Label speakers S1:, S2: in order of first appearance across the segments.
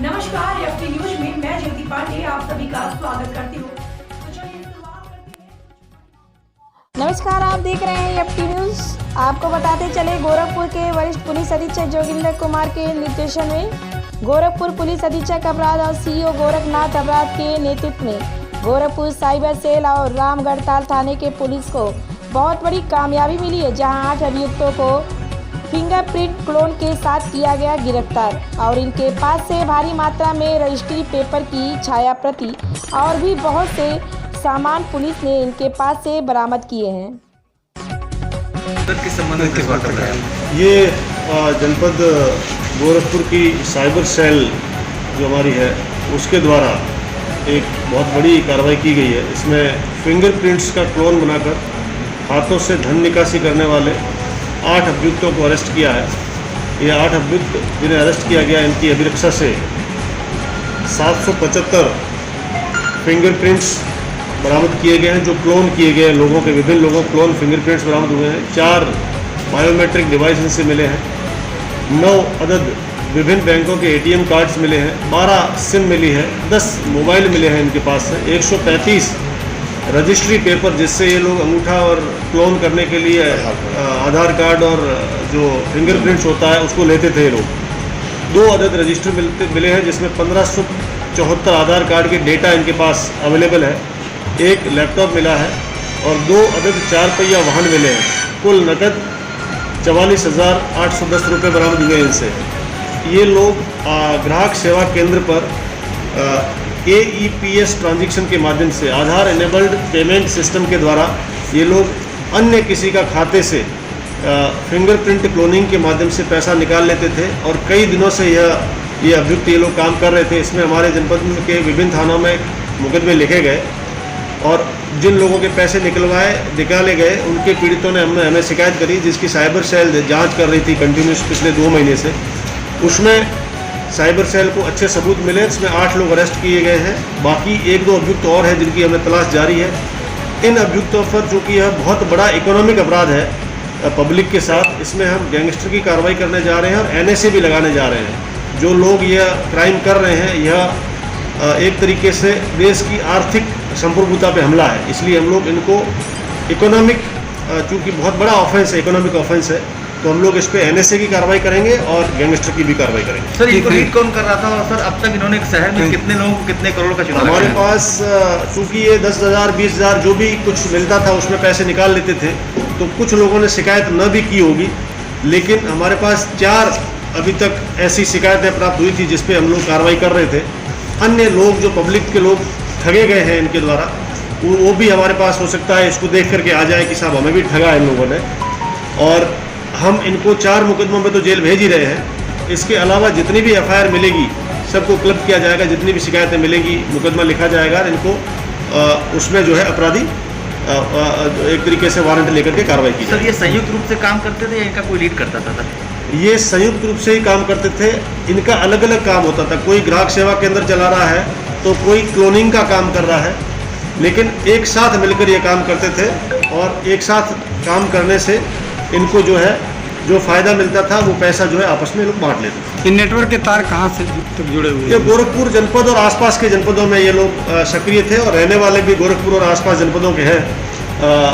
S1: नमस्कार, FT news में मैं ज्योति पांडे आप सभी का स्वागत करती हूँ।
S2: नमस्कार, आप देख रहे हैं एफटी न्यूज। आपको बताते चले, गोरखपुर के वरिष्ठ पुलिस अधीक्षक जोगिंदर कुमार के निर्देशन में गोरखपुर पुलिस अधीक्षक अपराध और सीओ गोरखनाथ अपराध के नेतृत्व में गोरखपुर साइबर सेल और रामगढ़ताल थाने के पुलिस को बहुत बड़ी कामयाबी मिली है, जहां 8 अभियुक्तों को फिंगरप्रिंट क्लोन के साथ किया गया गिरफ्तार और इनके पास से भारी मात्रा में रजिस्ट्री पेपर की छाया प्रति और भी बहुत से सामान पुलिस ने इनके पास से बरामद किए हैं।
S3: ये जनपद गोरखपुर की साइबर सेल जो हमारी है उसके द्वारा एक बहुत बड़ी कार्रवाई की गई है। इसमें फिंगरप्रिंट्स का क्लोन बनाकर हाथों से धन निकासी करने वाले 8 अभियुक्तों को अरेस्ट किया है। ये 8 अभियुक्त जिन्हें अरेस्ट किया गया, इनकी अभिरक्षा से 775 फिंगरप्रिंट्स बरामद किए गए हैं, जो क्लोन किए गए लोगों के, विभिन्न लोगों के क्लोन फिंगरप्रिंट्स बरामद हुए हैं। 4 बायोमेट्रिक डिवाइस इनसे मिले हैं। 9 अदद विभिन्न बैंकों के एटीएम कार्ड्स मिले हैं। 12 सिम मिली है। 10 मोबाइल मिले हैं इनके पास से। 135 रजिस्ट्री पेपर, जिससे ये लोग अंगूठा और क्लोन करने के लिए आधार कार्ड और जो फिंगरप्रिंट्स होता है उसको लेते थे ये लोग। 2 अदद रजिस्टर मिले हैं, जिसमें 1574 आधार कार्ड के डेटा इनके पास अवेलेबल है। 1 लैपटॉप मिला है और 2 अदद 4 पहिया वाहन मिले हैं। कुल नकद 44,810 रुपये बरामद हुए इनसे। ये लोग ग्राहक सेवा केंद्र पर AEPS ट्रांजैक्शन के माध्यम से, आधार एनेबल्ड पेमेंट सिस्टम के द्वारा ये लोग अन्य किसी का खाते से फिंगरप्रिंट क्लोनिंग के माध्यम से पैसा निकाल लेते थे और कई दिनों से ये अभियुक्त ये लोग काम कर रहे थे। इसमें हमारे जनपद के विभिन्न थानों में मुकदमे लिखे गए और जिन लोगों के पैसे निकाले गए उनके पीड़ितों ने हमें शिकायत करी, जिसकी साइबर सेल जांच कर रही थी कंटिन्यूस पिछले 2 महीने से। उसमें साइबर सेल को अच्छे सबूत मिले। इसमें 8 लोग अरेस्ट किए गए हैं। बाकी 1-2 अभियुक्त और हैं जिनकी हमें तलाश जारी है। इन अभियुक्तों पर, चूँकि यह बहुत बड़ा इकोनॉमिक अपराध है पब्लिक के साथ, इसमें हम गैंगस्टर की कार्रवाई करने जा रहे हैं और NSA भी लगाने जा रहे हैं। जो लोग यह क्राइम कर रहे हैं, यह एक तरीके से देश की आर्थिक संप्रभुता पे हमला है। इसलिए हम लोग इनको इकोनॉमिक, चूँकि बहुत बड़ा ऑफेंस है, इकोनॉमिक ऑफेंस है, तो हम लोग इस पे NSA की कार्रवाई करेंगे और गैंगस्टर की भी कार्रवाई करेंगे।
S4: सर, इनको लीड कौन कर रहा था और सर अब तक इन्होंने शहर में कितने लोगों को कितने करोड़ का चुनाव?
S3: हमारे पास चूँकि ये 10,000 20,000 जो भी कुछ मिलता था उसमें पैसे निकाल लेते थे, तो कुछ लोगों ने शिकायत न भी की होगी, लेकिन हमारे पास 4 अभी तक ऐसी शिकायतें प्राप्त हुई थी जिस पे हम लोग कार्रवाई कर रहे थे। अन्य लोग जो पब्लिक के लोग ठगे गए हैं इनके द्वारा, वो भी हमारे पास हो सकता है इसको देख करके आ जाए कि साहब हमें भी ठगा इन लोगों ने, और हम इनको 4 मुकदमों में तो जेल भेज ही रहे हैं। इसके अलावा जितनी भी FIR मिलेगी सबको क्लब किया जाएगा, जितनी भी शिकायतें मिलेगी मुकदमा लिखा जाएगा, इनको उसमें जो है अपराधी एक तरीके से वारंट लेकर के कार्रवाई की।
S4: सर, ये संयुक्त रूप से काम करते थे या इनका कोई लीड करता था? सर,
S3: ये संयुक्त रूप से ही काम करते थे। इनका अलग अलग काम होता था। कोई ग्राहक सेवा केंद्र चला रहा है तो कोई क्लोनिंग का काम कर रहा है, लेकिन एक साथ मिलकर ये काम करते थे और एक साथ काम करने से इनको जो है जो फ़ायदा मिलता था वो पैसा जो है आपस में लोग बांट लेते थे।
S5: इन नेटवर्क के तार कहाँ से तक जुड़े हुए?
S3: ये गोरखपुर जनपद और आसपास के जनपदों में ये लोग सक्रिय थे और रहने वाले भी गोरखपुर और आसपास जनपदों के हैं।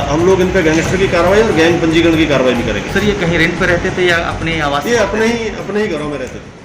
S3: हम लोग इन पर गैंगस्टर की कार्रवाई और गैंग पंजीकरण की कार्रवाई भी करेंगे।
S4: सर, ये कहीं रेंट पर रहते थे या अपने आवास?
S3: ये अपने ही घरों में रहते थे।